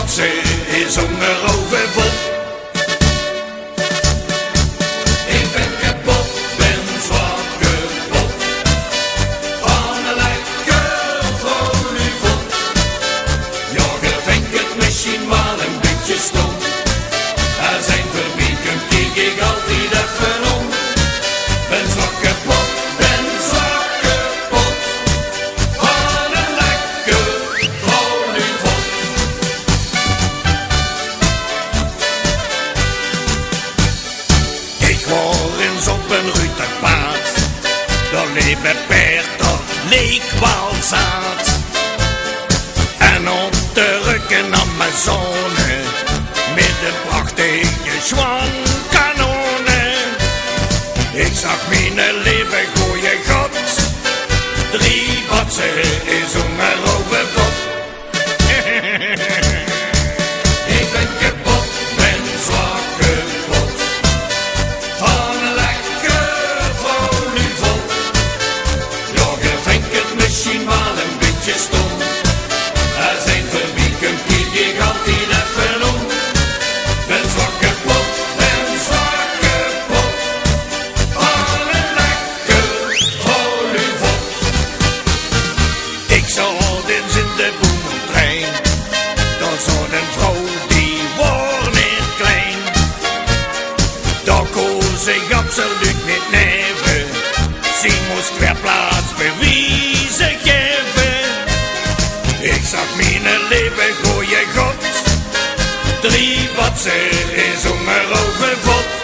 wat ze is onderover bot. Ik ben kapot, ben zwak kapot, van een lekker vrolijk vod. Ja, je vindt het misschien wel een beetje stom, er zijn verbieken, kijk ik altijd even om. Ben zwak kapot, ben zwak kapot, van een lekker vrolijk vod. Ik word eens op een ruiterpaard, daar leven paard, dat leek wel zaad. En op de rücken Amazone, met een prachtige zwankanonen. Ik zag mijn leven gooien god, 3 batsen is onderover bot. Ik ben kapot, ben zwak kapot, van een lekker vrolijk vod. Ja, je vindt het misschien wel een beetje stom, er zijn verbieken, kijk ik altijd even om. Ben zwak kapot, ben zwak kapot, van een lekker vrolijk vod. Ik zat eens in de boemeltrein, daar zat een vrouw die wordt niet klein. Daar kon zich absoluut niet neven, ze moest weer plaats bewijzen geven. Ik zag mijn leven gooien god, 3 batsen is onderover bot.